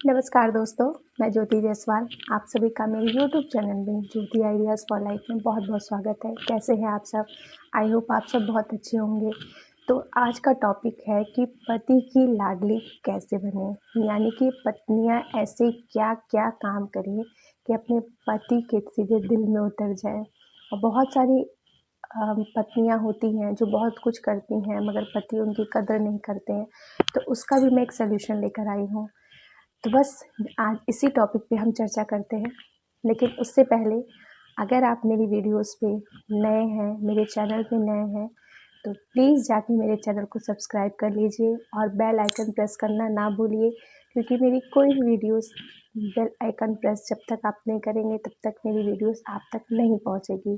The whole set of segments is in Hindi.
नमस्कार दोस्तों, मैं ज्योति जायसवाल। आप सभी का मेरे यूट्यूब चैनल में ज्योति आइडियाज़ फॉर लाइफ में बहुत बहुत स्वागत है। कैसे हैं आप सब? आई होप आप सब बहुत अच्छे होंगे। तो आज का टॉपिक है कि पति की लाडली कैसे बने, यानी कि पत्नियां ऐसे क्या क्या काम करें कि अपने पति के सीधे दिल में उतर जाए। और बहुत सारी पत्नियां होती हैं जो बहुत कुछ करती हैं मगर पति उनकी कदर नहीं करते हैं। तो उसका भी मैं एक सल्यूशन लेकर आई हूँ। तो बस आज इसी टॉपिक पे हम चर्चा करते हैं। लेकिन उससे पहले अगर आप मेरी वीडियोस पे नए हैं, मेरे चैनल पे नए हैं, तो प्लीज़ जाके मेरे चैनल को सब्सक्राइब कर लीजिए और बेल आइकन प्रेस करना ना भूलिए, क्योंकि मेरी कोई भी वीडियोस बेल आइकन प्रेस जब तक आप नहीं करेंगे तब तक मेरी वीडियोस आप तक नहीं पहुंचेगी।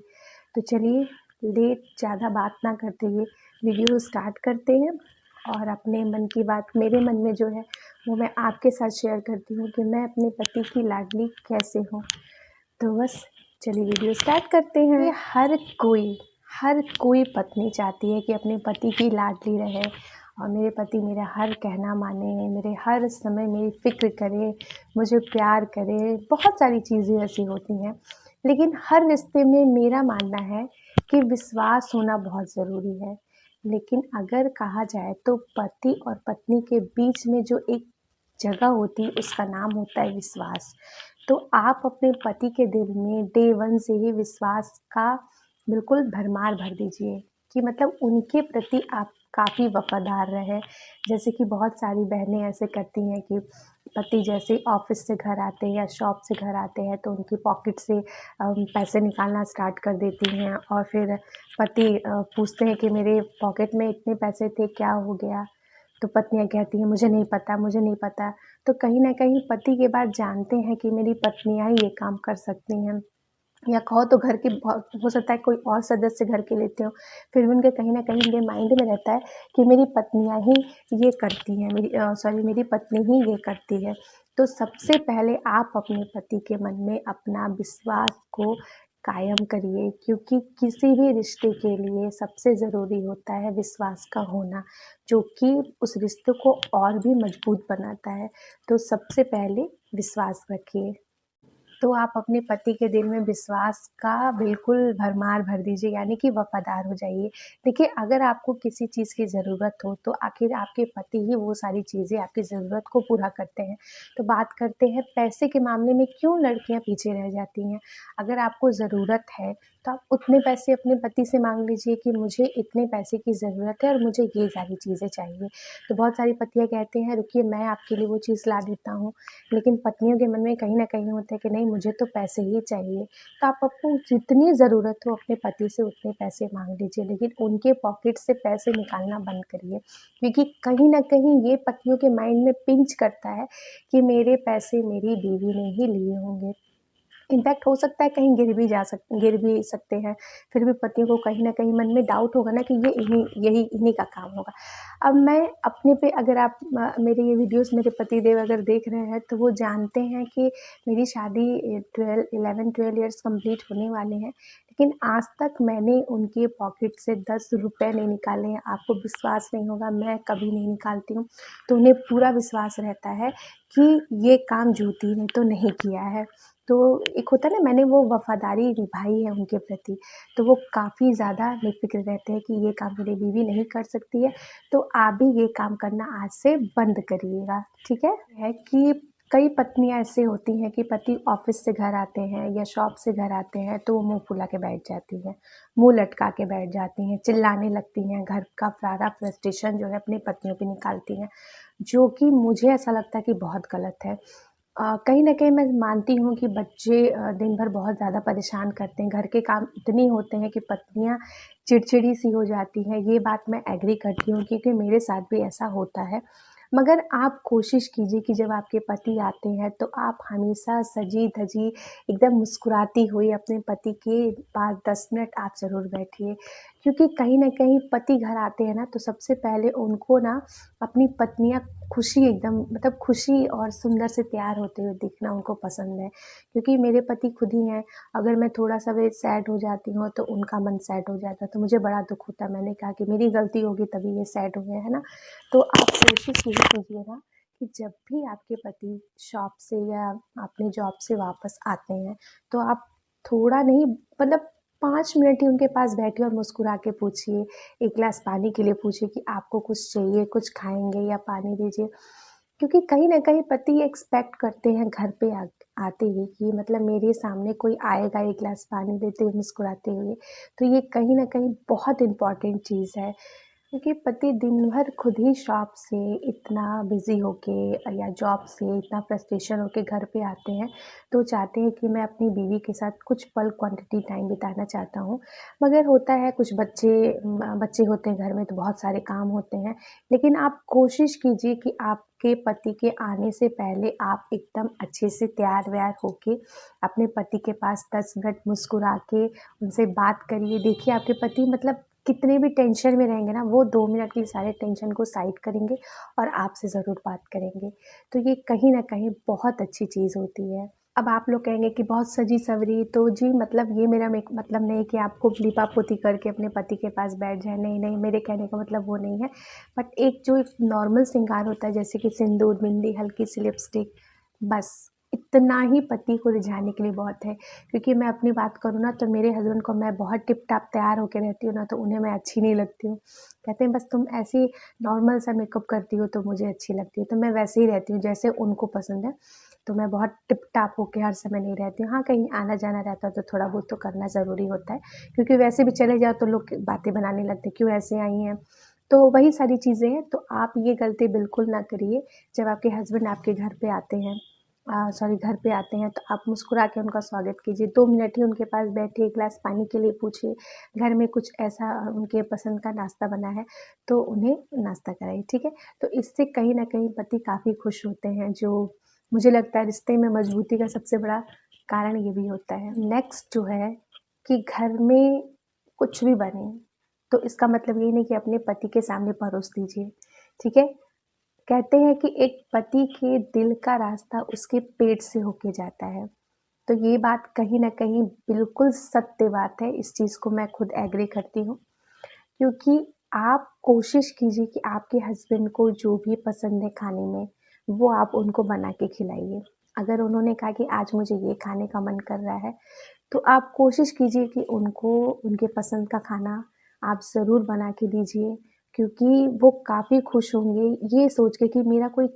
तो चलिए लेट ज़्यादा बात ना करते हुए वीडियो स्टार्ट करते हैं और अपने मन की बात मेरे मन में जो है वो मैं आपके साथ शेयर करती हूँ कि मैं अपने पति की लाडली कैसे हूँ। तो बस चलिए वीडियो स्टार्ट करते हैं। ये हर कोई पत्नी चाहती है कि अपने पति की लाडली रहे और मेरे पति मेरा हर कहना माने, मेरे हर समय मेरी फिक्र करे, मुझे प्यार करे। बहुत सारी चीज़ें ऐसी होती हैं, लेकिन हर रिश्ते में मेरा मानना है कि विश्वास होना बहुत ज़रूरी है। लेकिन अगर कहा जाए तो पति और पत्नी के बीच में जो एक जगह होती है उसका नाम होता है विश्वास। तो आप अपने पति के दिल में डे वन से ही विश्वास का बिल्कुल भरमार भर दीजिए कि मतलब उनके प्रति आप काफ़ी वफादार रहे। जैसे कि बहुत सारी बहनें ऐसे करती हैं कि पति जैसे ऑफिस से घर आते हैं या शॉप से घर आते हैं तो उनकी पॉकेट से पैसे निकालना स्टार्ट कर देती हैं और फिर पति पूछते हैं कि मेरे पॉकेट में इतने पैसे थे, क्या हो गया? तो पत्नियां कहती हैं मुझे नहीं पता, मुझे नहीं पता। तो कहीं ना कहीं पति के बाद जानते हैं कि मेरी पत्नियां ही ये काम कर सकती हैं, या कहो तो घर के हो सकता है कोई और सदस्य घर के लेते हो, फिर भी उनके कहीं ना कहीं उनके माइंड में रहता है कि मेरी पत्नियां ही ये करती हैं, मेरी पत्नी ही ये करती है। तो सबसे पहले आप अपने पति के मन में अपना विश्वास को कायम करिए, क्योंकि किसी भी रिश्ते के लिए सबसे ज़रूरी होता है विश्वास का होना, जो कि उस रिश्ते को और भी मजबूत बनाता है। तो सबसे पहले विश्वास रखिए। तो आप अपने पति के दिल में विश्वास का बिल्कुल भरमार भर दीजिए, यानी कि वफादार हो जाइए। देखिए, अगर आपको किसी चीज़ की ज़रूरत हो तो आखिर आपके पति ही वो सारी चीज़ें आपकी ज़रूरत को पूरा करते हैं। तो बात करते हैं पैसे के मामले में क्यों लड़कियां पीछे रह जाती हैं। अगर आपको ज़रूरत है तो आप उतने पैसे अपने पति से मांग लीजिए कि मुझे इतने पैसे की ज़रूरत है और मुझे ये सारी चीज़ें चाहिए। तो बहुत सारी पतियाँ कहते हैं रुकिए मैं आपके लिए वो चीज़ ला देता हूँ, लेकिन पत्नियों के मन में कहीं न कहीं होता है कि नहीं, मुझे तो पैसे ही चाहिए। तो आप आपको जितनी ज़रूरत हो अपने पति से उतने पैसे माँग लीजिए, लेकिन उनके पॉकेट से पैसे निकालना बंद करिए। क्योंकि कहीं न कहीं ये पतियों के माइंड में पिंच करता है कि मेरे पैसे मेरी बीवी ने ही लिए होंगे। इनफैक्ट हो सकता है कहीं गिर भी सकते हैं, फिर भी पतियों को कहीं न कहीं मन में डाउट होगा ना कि ये इन्हीं का काम होगा। अब मैं अपने पे, अगर आप मेरे ये वीडियोस मेरे पतिदेव अगर देख रहे हैं तो वो जानते हैं कि मेरी शादी 11-12 इयर्स कंप्लीट होने वाले हैं, लेकिन आज तक मैंने उनके पॉकेट से 10 रुपए नहीं निकाले हैं। आपको विश्वास नहीं होगा, मैं कभी नहीं निकालती हूँ। तो उन्हें पूरा विश्वास रहता है कि ये काम ज्योति ने तो नहीं किया है। तो एक होता है ना, मैंने वो वफादारी निभाई है उनके प्रति, तो वो काफ़ी ज़्यादा बेफिक्र रहते हैं कि ये काम मेरी बीवी नहीं कर सकती है। तो आप भी ये काम करना आज से बंद करिएगा, ठीक है कि कई पत्नियां ऐसे होती हैं कि पति ऑफिस से घर आते हैं या शॉप से घर आते हैं तो वो मुंह फुला के बैठ जाती हैं, मुंह लटका के बैठ जाती हैं, चिल्लाने लगती हैं, घर का सारा फ्रस्ट्रेशन जो है अपने पतियों पे निकालती हैं, जो कि मुझे ऐसा लगता है कि बहुत गलत है। कहीं न कहीं मैं मानती हूँ कि बच्चे दिन भर बहुत ज़्यादा परेशान करते हैं, घर के काम इतने होते हैं कि पत्नियाँ चिड़चिड़ी सी हो जाती हैं, ये बात मैं एग्री करती हूँ क्योंकि मेरे साथ भी ऐसा होता है। मगर आप कोशिश कीजिए कि जब आपके पति आते हैं तो आप हमेशा सजी-धजी एकदम मुस्कुराती हुई अपने पति के पास 10 मिनट आप ज़रूर बैठिए, क्योंकि कहीं न कहीं पति घर आते हैं ना तो सबसे पहले उनको ना अपनी पत्नियाँ खुशी एकदम मतलब खुशी और सुंदर से तैयार होते हुए दिखना उनको पसंद है। क्योंकि मेरे पति खुद ही हैं, अगर मैं थोड़ा-सा भी सैड हो जाती हूँ तो उनका मन सैड हो जाता है, तो मुझे बड़ा दुःख होता है। मैंने कहा कि मेरी गलती होगी तभी ये सैड हुए, है ना? तो आप कोशिश यही कीजिएगा कि जब भी आपके पति शॉप से या अपने जॉब से वापस आते हैं, तो आप थोड़ा नहीं मतलब 5 मिनट ही उनके पास बैठिए और मुस्कुरा के पूछिए, 1 ग्लास पानी के लिए पूछिए कि आपको कुछ चाहिए, कुछ खाएँगे या पानी दीजिए। क्योंकि कहीं न कहीं पति एक्सपेक्ट करते हैं घर पे आते ही कि मतलब मेरे सामने कोई आएगा 1 ग्लास पानी देते हुए, मुस्कुराते हुए। तो ये कहीं न कहीं बहुत इम्पोर्टेंट चीज़ है। क्योंकि पति दिन भर खुद ही शॉप से इतना बिज़ी होके या जॉब से इतना फ्रस्ट्रेशन होके घर पे आते हैं, तो चाहते हैं कि मैं अपनी बीवी के साथ कुछ पल क्वांटिटी टाइम बिताना चाहता हूँ। मगर होता है कुछ बच्चे होते हैं घर में तो बहुत सारे काम होते हैं, लेकिन आप कोशिश कीजिए कि आपके पति के आने से पहले आप एकदम अच्छे से तैयार-वैयार होके अपने पति के पास 10 मिनट मुस्कुरा के उनसे बात करिए। देखिए आपके पति मतलब कितने भी टेंशन में रहेंगे ना, वो 2 मिनट के सारे टेंशन को साइड करेंगे और आपसे ज़रूर बात करेंगे। तो ये कहीं न कहीं बहुत अच्छी चीज़ होती है। अब आप लोग कहेंगे कि बहुत सजी-सवरी तो जी मतलब ये मेरा मतलब नहीं कि आपको लीपा-पोती करके अपने पति के पास बैठ जाएँ, नहीं, मेरे कहने का मतलब वो नहीं है। बट एक नॉर्मल श्रृंगार होता है जैसे कि सिंदूर, बिंदी, हल्की-सी लिपस्टिक, बस इतना ही पति को रिझाने के लिए बहुत है। क्योंकि मैं अपनी बात करूँ ना तो मेरे हस्बैंड को मैं बहुत टिप-टाप तैयार होके रहती हूँ ना तो उन्हें मैं अच्छी नहीं लगती हूँ। कहते हैं बस तुम ऐसे नॉर्मल सा मेकअप करती हो तो मुझे अच्छी लगती है। तो मैं वैसे ही रहती हूँ जैसे उनको पसंद है। तो मैं बहुत टिप-टाप होके हर समय नहीं रहती हूँ। हाँ, कहीं आना-जाना रहता है तो थोड़ा बहुत तो करना ज़रूरी होता है। क्योंकि वैसे भी चले जाओ तो लोग बातें बनाने लगते हैं, क्यों ऐसे आई हैं? तो वही सारी चीज़ें हैं, तो आप ये गलती बिल्कुल ना करिए। जब आपके हस्बैंड आपके घर पे आते हैं सॉरी घर पे आते हैं तो आप मुस्कुरा के उनका स्वागत कीजिए। 2 मिनट ही उनके पास बैठिए, 1 ग्लास पानी के लिए पूछिए। घर में कुछ ऐसा उनके पसंद का नाश्ता बना है, तो उन्हें नाश्ता कराइए, ठीक है? तो इससे कहीं न कहीं पति काफ़ी खुश होते हैं, जो मुझे लगता है रिश्ते में मजबूती का सबसे बड़ा कारण ये भी होता है। नेक्स्ट जो है कि घर में कुछ भी बने, तो इसका मतलब ये नहीं कि अपने पति के सामने परोस दीजिए, ठीक है? कहते हैं कि एक पति के दिल का रास्ता उसके पेट से होके जाता है। तो ये बात कहीं न कहीं बिल्कुल सत्य बात है, इस चीज़ को मैं खुद एग्री करती हूँ। क्योंकि आप कोशिश कीजिए कि आपके हस्बैंड को जो भी पसंद है खाने में, वो आप उनको बना के खिलाइए। अगर उन्होंने कहा कि आज मुझे ये खाने का मन कर रहा है, तो आप कोशिश कीजिए कि उनको उनके पसंद का खाना आप ज़रूर बना के दीजिए, क्योंकि वो काफ़ी खुश होंगे ये सोच के कि मेरा कोई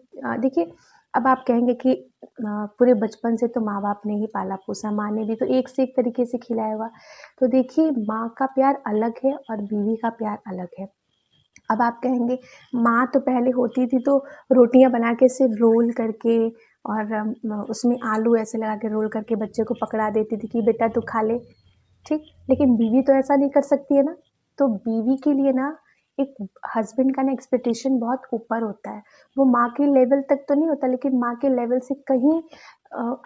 देखिए अब आप कहेंगे कि पूरे बचपन से तो माँ-बाप ने ही पाला-पोसा, माँ ने भी तो एक से एक तरीके से खिलाया होगा। तो देखिए माँ का प्यार अलग है और बीवी का प्यार अलग है। अब आप कहेंगे माँ तो पहले होती थी तो रोटियाँ बना के सिर्फ़ रोल करके और उसमें आलू ऐसे लगा के रोल करके बच्चे को पकड़ा देती थी कि बेटा तू खा ले, ठीक? लेकिन बीवी तो ऐसा नहीं कर सकती है ना, तो बीवी के लिए ना एक हस्बैंड का ना एक्सपेक्टेशन बहुत ऊपर होता है। वो माँ के लेवल तक तो नहीं होता लेकिन माँ के लेवल से कहीं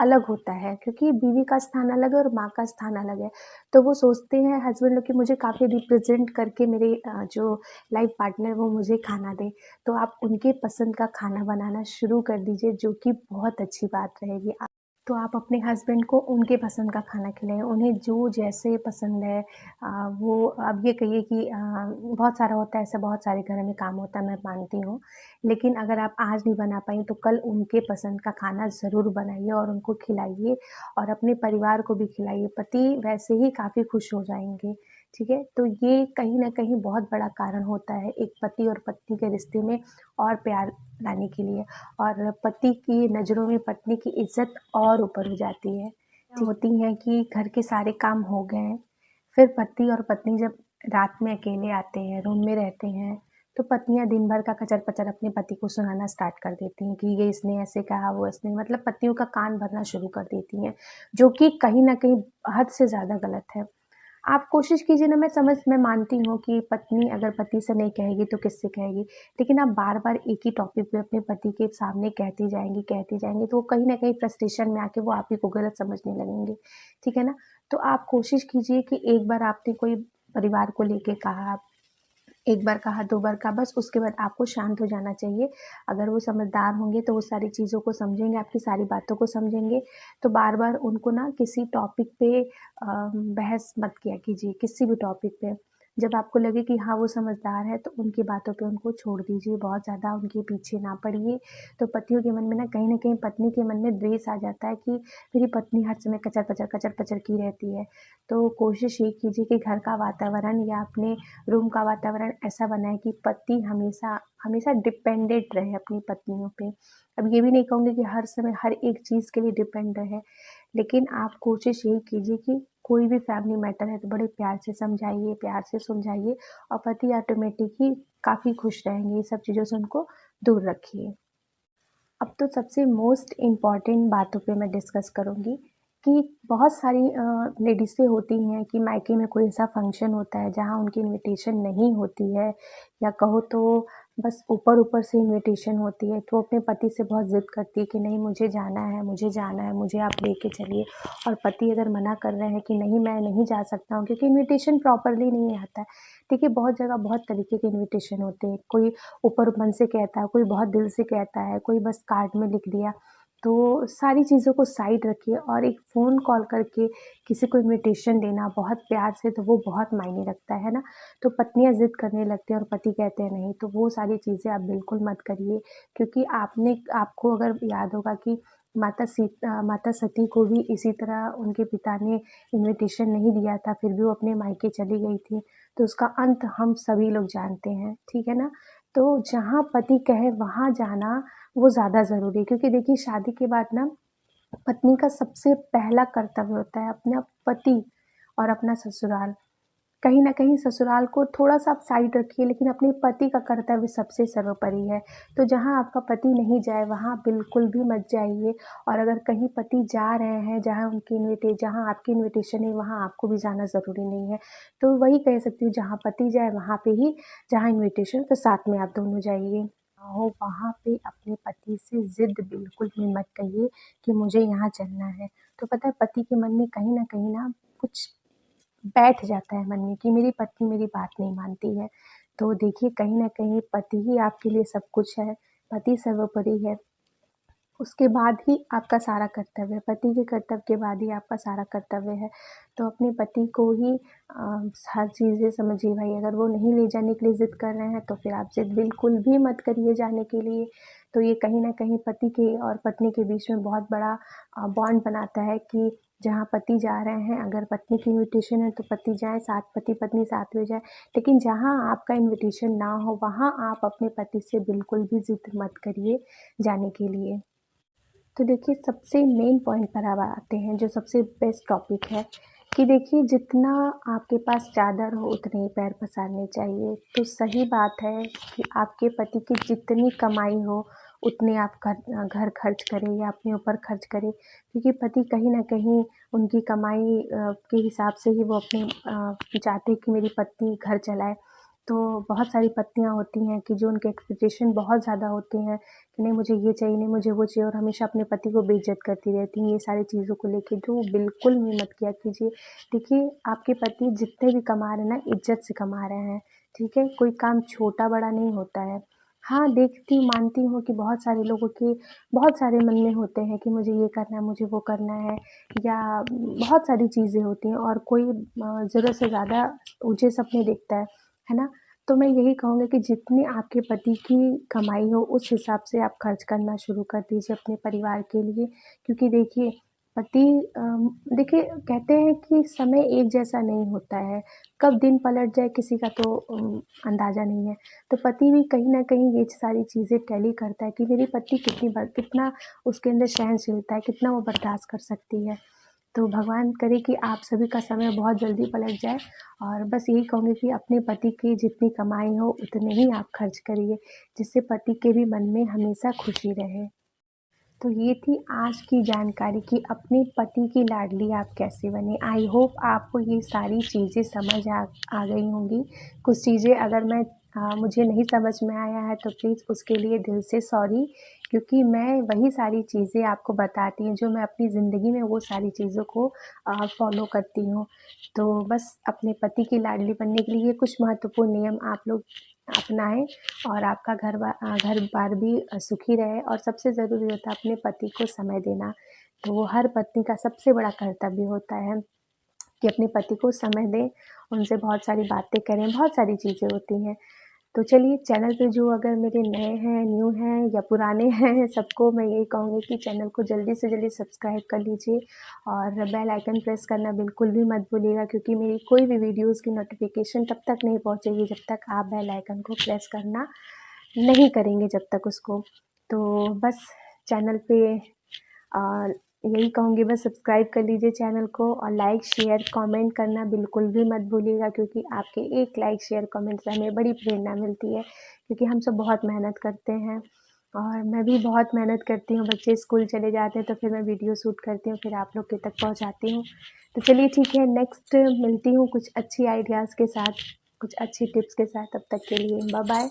अलग होता है क्योंकि बीवी का स्थान अलग है और माँ का स्थान अलग है। तो वो सोचते हैं हस्बैंड लोग कि मुझे काफ़ी रिप्रेज़ेंट करके मेरे जो लाइफ़ पार्टनर वो मुझे खाना दें। तो आप उनके पसंद का खाना बनाना शुरू कर दीजिए जो कि बहुत अच्छी बात रहेगी। तो आप अपने हस्बैंड को उनके पसंद का खाना खिलाएँ, उन्हें जो जैसे पसंद है वो अब ये कहिए कि बहुत सारा होता है ऐसा बहुत सारे घरों में काम होता है मैं मानती हूँ। लेकिन अगर आप आज नहीं बना पाईं तो कल उनके पसंद का खाना ज़रूर बनाइए और उनको खिलाइए और अपने परिवार को भी खिलाइए। पति वैसे ही काफ़ी खुश हो जाएँगे, ठीक है? तो ये कहीं न कहीं बहुत बड़ा कारण होता है एक पति और पत्नी के रिश्ते में और प्यार लाने के लिए। और पति की नज़रों में पत्नी की इज़्ज़त और ऊपर हो जाती है। होती हैं कि घर के सारे काम हो गए हैं, फिर पति और पत्नी जब रात में अकेले आते हैं, रूम में रहते हैं, तो पत्नियाँ दिन भर का कचर-पचर अपने पति को सुनाना स्टार्ट कर देती हैं कि ये इसने ऐसे कहा, वो इसने मतलब पतियों का कान भरना शुरू कर देती हैं, जो कि कहीं न कहीं हद से ज़्यादा गलत है। आप कोशिश कीजिए ना मैं मानती हूँ कि पत्नी अगर पति से नहीं कहेगी तो किससे कहेगी? लेकिन आप बार-बार एक ही टॉपिक पे अपने पति के सामने कहती जाएँगी तो वो कहीं न कहीं फ्रस्ट्रेशन में आके वो आप ही को गलत समझने लगेंगे, ठीक है ना? तो आप कोशिश कीजिए कि एक बार आपने कोई परिवार को लेके कहा, एक बार कहा, 2 बार कहा, बस उसके बाद आपको शांत हो जाना चाहिए। अगर वो समझदार होंगे तो वो सारी चीज़ों को समझेंगे, आपकी सारी बातों को समझेंगे। तो बार-बार उनको ना किसी टॉपिक पे बहस मत किया कीजिए, किसी भी टॉपिक पे। जब आपको लगे कि हाँ, वो समझदार है तो उनकी बातों पे उनको छोड़ दीजिए, बहुत ज़्यादा उनके पीछे ना पड़िए। तो पतियों के मन में ना कहीं न कहीं पत्नी के मन में द्वेष आ जाता है कि मेरी पत्नी हर समय कचर-पचर की रहती है। तो कोशिश ये कीजिए कि घर का वातावरण या अपने रूम का वातावरण ऐसा बनाएँ कि पति हमेशा हमेशा डिपेंडेंट रहे अपनी पत्नियों पे। अब ये भी नहीं कहूँगी कि हर समय हर एक चीज़ के लिए डिपेंड रहे, लेकिन आप कोशिश यही कीजिए कि कोई भी फैमिली मैटर है तो बड़े प्यार से समझाइए, प्यार से सुलझाइए और पति ऑटोमेटिक ही काफ़ी खुश रहेंगे, ये सब चीज़ों से उनको दूर रखिए। अब तो सबसे मोस्ट इम्पॉर्टेंट बातों पे मैं डिस्कस करूँगी कि बहुत सारी लेडीज़ें होती हैं कि मायके में कोई ऐसा फंक्शन होता है जहाँ उनकी इनविटेशन नहीं होती है या कहो तो बस ऊपर-ऊपर से इनविटेशन होती है, तो वो अपने पति से बहुत ज़िद करती है कि नहीं मुझे जाना है, मुझे जाना है, मुझे आप लेके चलिए। और पति अगर मना कर रहे हैं कि नहीं मैं नहीं जा सकता हूँ क्योंकि इनविटेशन प्रॉपरली नहीं आता है। देखिए बहुत जगह बहुत तरीके के इनविटेशन होते हैं, कोई ऊपर मन से कहता है, कोई बहुत दिल से कहता है, कोई बस कार्ड में लिख दिया। तो सारी चीज़ों को साइड रखिए और एक फ़ोन कॉल करके किसी को इन्विटेशन देना बहुत प्यार से तो वो बहुत मायने रखता है ना? तो पत्नियाँ ज़िद करने लगती हैं और पति कहते हैं नहीं, तो वो सारी चीज़ें आप बिल्कुल मत करिए क्योंकि आपको अगर याद होगा कि माता सती को भी इसी तरह उनके पिता ने इन्विटेशन नहीं दिया था, फिर भी वो अपने मायके चली गई थी। तो उसका अंत हम सभी लोग जानते हैं, ठीक है ना? तो जहाँ पति कहे वहाँ जाना वो ज़्यादा ज़रूरी है क्योंकि देखिए शादी के बाद ना पत्नी का सबसे पहला कर्तव्य होता है अपना पति और अपना ससुराल। कहीं न कहीं ससुराल को थोड़ा-सा आप साइड रखिए लेकिन अपने पति का कर्तव्य सबसे सर्वोपरि है। तो जहाँ आपका पति नहीं जाए वहाँ बिल्कुल भी मत जाइए और अगर कहीं पति जा रहे हैं जहाँ आपकी इन्विटेशन है वहाँ आपको भी जाना ज़रूरी नहीं है। तो वही कह सकती हूँ जहाँ पति जाए वहाँ पे ही जहाँ इन्विटेशन तो साथ में आप दोनों जाइए। हो वहाँ पे अपने पति से ज़िद बिल्कुल भी मत करिए कि मुझे यहाँ चलना है। तो पता है पति के मन में कहीं न कहीं ना कुछ बैठ जाता है मन में कि मेरी पत्नी मेरी बात नहीं मानती है। तो देखिए कहीं न कहीं पति ही आपके लिए सब कुछ है, पति सर्वोपरि है। उसके बाद ही आपका सारा कर्तव्य है, पति के कर्तव्य के बाद ही आपका सारा कर्तव्य है। तो अपने पति को ही हर चीज़ें समझिए भाई अगर वो नहीं ले जाने के लिए ज़िद कर रहे हैं तो फिर आप ज़िद बिल्कुल भी मत करिए जाने के लिए। तो ये कहीं न कहीं पति के और पत्नी के बीच में बहुत बड़ा बॉन्ड बनाता है कि जहाँ पति जा रहे हैं अगर पत्नी की इन्विटेशन है तो पति जाएँ साथ पति-पत्नी साथ में जाएँ। लेकिन जहाँ आपका इन्विटेशन ना हो वहाँ आप अपने पति से बिल्कुल भी ज़िद मत करिए जाने के लिए। तो देखिए सबसे मेन पॉइंट पर अब आते हैं जो सबसे बेस्ट टॉपिक है कि देखिए जितना आपके पास चादर हो उतने ही पैर पसारने चाहिए। तो सही बात है कि आपके पति की जितनी कमाई हो उतने आप घर खर्च करें या अपने ऊपर खर्च करें क्योंकि पति कहीं न कहीं उनकी कमाई के हिसाब से ही वो चाहते हैं कि मेरी पत्नी घर चलाए। तो बहुत सारी पत्नियाँ होती हैं कि जो उनके एक्सपेक्टेशन बहुत ज़्यादा होते हैं कि नहीं मुझे ये चाहिए, नहीं मुझे वो चाहिए और हमेशा अपने पति को बेइज़्ज़त करती रहती हैं ये सारी चीज़ों को लेके, तो बिल्कुल भी मत किया कीजिए। देखिए, आपके पति जितने भी कमा रहे हैं ना, इज़्ज़त से कमा रहे हैं, ठीक है? कोई काम छोटा-बड़ा नहीं होता है। हाँ, देखती हूँ, मानती हूँ कि बहुत सारे लोगों के बहुत सारे मन में होते हैं कि मुझे ये करना है, मुझे वो करना है या बहुत सारी चीज़ें होती हैं और कोई ज़रूरत से ज़्यादा ऊँचे सपने देखता है ना? तो मैं यही कहूँगी कि जितनी आपके पति की कमाई हो उस हिसाब से आप खर्च करना शुरू कर दीजिए अपने परिवार के लिए क्योंकि देखिए पति देखिए कहते हैं कि समय एक जैसा नहीं होता है, कब दिन पलट जाए किसी का तो अंदाज़ा नहीं है। तो पति भी कहीं न कहीं ये सारी चीज़ें टैली करता है कि मेरी पत्नी कितना उसके अंदर सहनशीलता है, कितना वो बर्दाश्त कर सकती है। तो भगवान करे कि आप सभी का समय बहुत जल्दी पलट जाए और बस यही कहूँगी कि अपने पति की जितनी कमाई हो उतने ही आप खर्च करिए, जिससे पति के भी मन में हमेशा खुशी रहे। तो ये थी आज की जानकारी कि अपने पति की लाडली आप कैसे बने। आई होप आपको ये सारी चीज़ें समझ आ गई होंगी। कुछ चीज़ें अगर मुझे नहीं समझ में आया है तो प्लीज़ उसके लिए दिल से सॉरी क्योंकि मैं वही सारी चीज़ें आपको बताती हूँ जो मैं अपनी ज़िंदगी में वो सारी चीज़ों को फ़ॉलो करती हूँ। तो बस अपने पति की लाडली बनने के लिए कुछ महत्वपूर्ण नियम आप लोग अपनाएँ और आपका घर-बार भी सुखी रहे और सबसे ज़रूरी होता है अपने पति को समय देना। तो वो हर पत्नी का सबसे बड़ा कर्तव्य होता है। कि अपने पति को समय दें, उनसे बहुत सारी बातें करें, बहुत सारी चीज़ें होती हैं। तो चलिए, चैनल पे जो अगर मेरे नए हैं, न्यू हैं या पुराने हैं, सबको मैं यही कहूँगी कि चैनल को जल्दी से जल्दी सब्सक्राइब कर लीजिए और बेल आइकन प्रेस करना बिल्कुल भी मत भूलिएगा, क्योंकि मेरी कोई भी वीडियोज़ की नोटिफिकेशन तब तक नहीं पहुँचेगी जब तक आप बेल आइकन को प्रेस करना नहीं करेंगे जब तक उसको। तो बस चैनल पे यही कहूँगी, बस सब्सक्राइब कर लीजिए चैनल को और लाइक शेयर कमेंट करना बिल्कुल भी मत भूलिएगा, क्योंकि आपके एक लाइक शेयर कमेंट से हमें बड़ी प्रेरणा मिलती है, क्योंकि हम सब बहुत मेहनत करते हैं और मैं भी बहुत मेहनत करती हूँ। बच्चे स्कूल चले जाते हैं तो फिर मैं वीडियो शूट करती हूँ, फिर आप लोग के तक पहुँचाती हूँ। तो चलिए ठीक है, नेक्स्ट मिलती हूँ कुछ अच्छी आइडियाज़ के साथ, कुछ अच्छी टिप्स के साथ। तब तक के लिए बाय बाय।